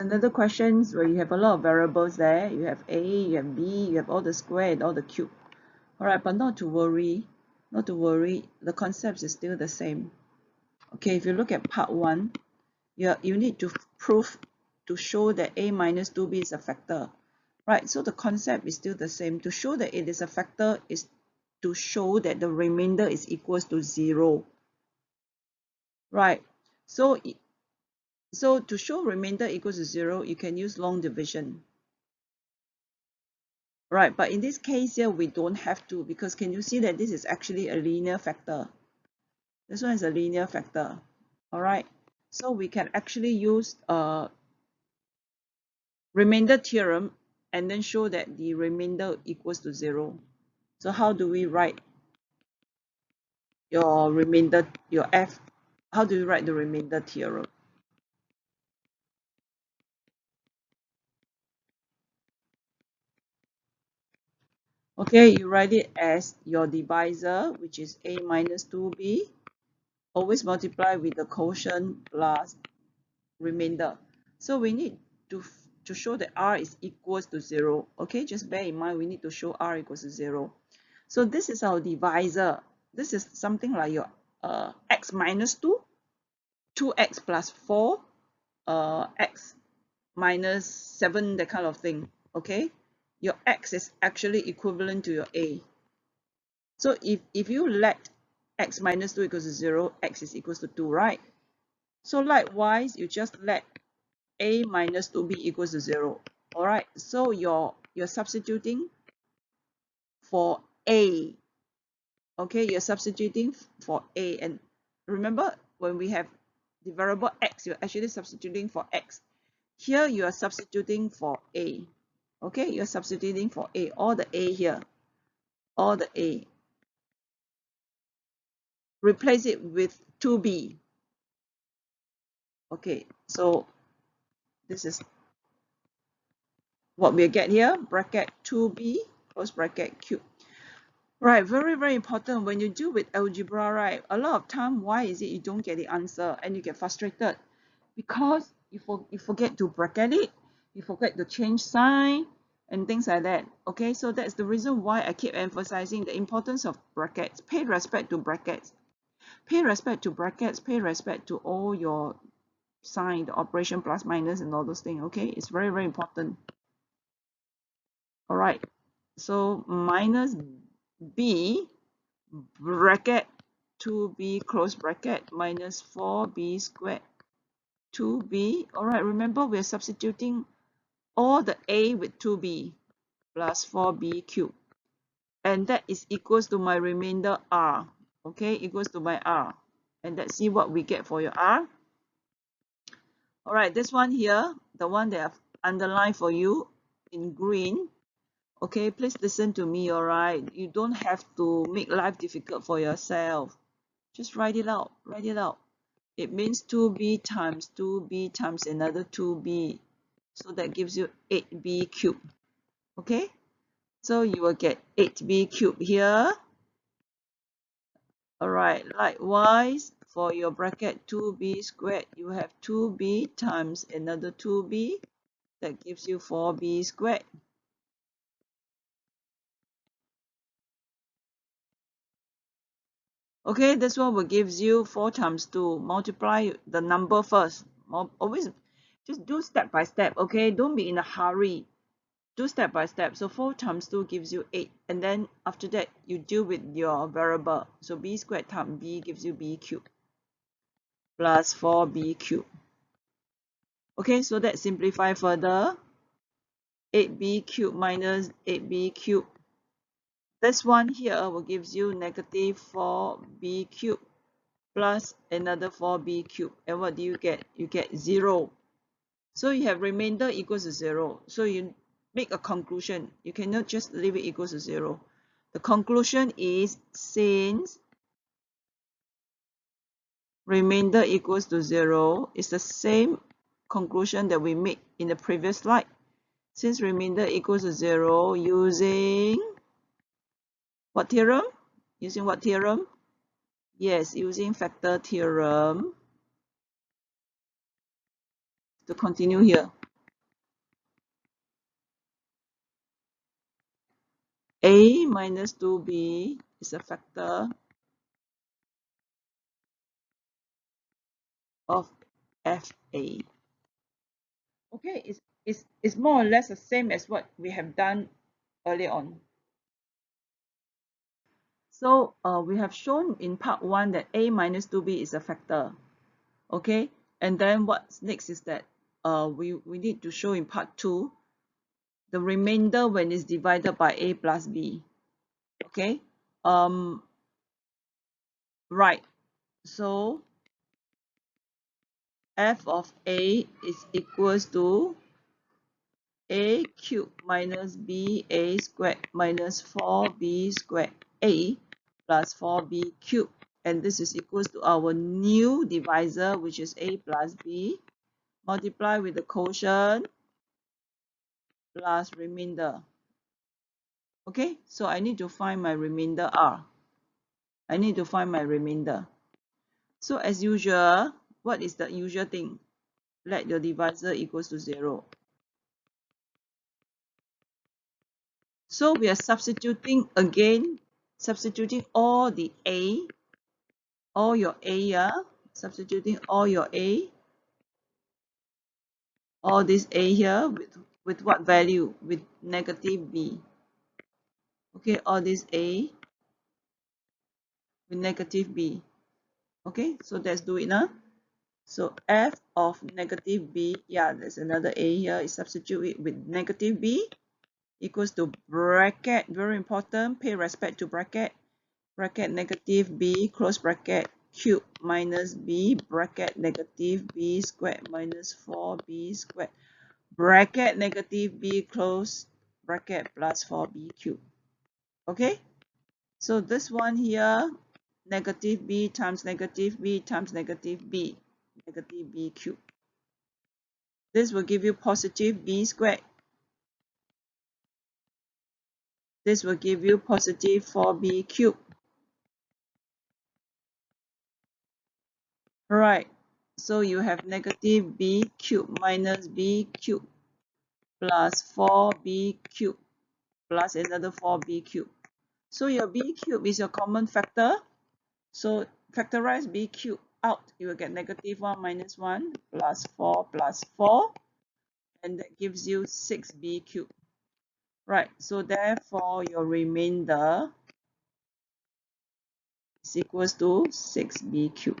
another questions where you have a lot of variables there. You have A, you have B, you have all the square and all the cube. All right, but not to worry. Not to worry. The concepts is still the same. Okay, if you look at part 1, you need to prove to show that A minus 2B is a factor. Right, so the concept is still the same. To show that it is a factor is to show that the remainder is equals to 0. Right, so to show remainder equals to 0, you can use long division. Right, but in this case here, we don't have to, because can you see that this is actually a linear factor? This one is a linear factor. All right, so we can actually use remainder theorem and then show that the remainder equals to 0. So how do we write your remainder, your F? How do you write the remainder theorem? Okay, you write it as your divisor, which is A minus 2B. Always multiply with the quotient plus remainder. So we need to show that R is equals to 0. Okay, just bear in mind we need to show R equals to 0. So this is our divisor. This is something like your x minus 2, 2x plus 4, x minus 7, that kind of thing. Okay, your x is actually equivalent to your A. So if you let x minus 2 equals to 0, x is equals to 2, right? So likewise, you just let A minus 2B equals to 0. All right, so you're substituting for A. Okay, you're substituting for A, and remember when we have the variable x, you're actually substituting for x. Here you are substituting for A. Okay, you're substituting for A, all the A here, all the A. Replace it with 2B. Okay, so this is what we get here, bracket 2B, close bracket cube. Right, very, very important. When you do with algebra, right, a lot of time, why is it you don't get the answer and you get frustrated? Because you forget to bracket it, you forget to change sign, and things like that. Okay, so that's the reason why I keep emphasizing the importance of brackets. Pay respect to brackets. Pay respect to brackets, pay respect to all your sign, the operation plus minus and all those things. Okay, it's very, very important. All right, so minus b bracket 2b close bracket minus 4b squared 2b. All right, remember we're substituting all the a with 2b plus 4b cubed, and that is equals to my remainder r. Okay, equals to my r, and let's see what we get for your r. All right, this one here, the one that I've underlined for you in green. Okay, please listen to me. All right, you don't have to make life difficult for yourself. Just write it out. Write it out. It means 2b times 2b times another 2b. So that gives you 8b cubed. Okay, so you will get 8b cubed here. All right, likewise for your bracket 2b squared, you have 2b times another 2b. That gives you 4b squared. Okay, this one will gives you 4 times 2. Multiply the number first. Always just do step by step. Okay, don't be in a hurry. Do step by step. So 4 times 2 gives you 8. And then after that, you deal with your variable. So b squared times b gives you b cubed plus 4b cubed. Okay, so that simplify further. 8b cubed minus 8b cubed. This one here will gives you negative 4b cubed plus another 4b cubed. And what do you get? You get 0. So you have remainder equals to 0. So you make a conclusion. You cannot just leave it equals to 0. The conclusion is since remainder equals to 0, it's the same conclusion that we made in the previous slide. Since remainder equals to 0, using what theorem? Using what theorem? Yes, using factor theorem. To continue here. A minus 2B is a factor of FA. Okay, it's more or less the same as what we have done earlier on. So we have shown in part 1 that A minus 2B is a factor. Okay, and then what's next is that we need to show in part 2 the remainder when it's divided by A plus B. Okay, right, so f of A is equals to A cubed minus BA squared minus 4B squared A plus 4B cubed, and this is equals to our new divisor, which is A plus B, multiply with the quotient plus remainder. Okay, so I need to find my remainder R. I need to find my remainder. So as usual, what is the usual thing? Let your divisor equals to 0. So we are substituting again, substituting all the A, all your A, yeah? Substituting all your A, all this A here with what value? With negative B. Okay, all this A with negative B. Okay, so let's do it now. So f of negative b, yeah, there's another a here, is substitute it with negative b equals to bracket, very important, pay respect to bracket, bracket negative b close bracket cube minus b bracket negative b squared minus 4b squared bracket negative b close bracket plus 4b cube. Okay, so this one here, negative b times negative b times negative b cube. This will give you positive b squared. This will give you positive 4b cubed. Alright, so you have negative b cubed minus b cubed plus 4b cubed plus another 4b cubed. So your b cubed is your common factor. So factorize b cubed out. You will get negative 1 minus 1 plus 4 plus 4. And that gives you 6b cubed. Right, so therefore your remainder is equals to 6b cubed.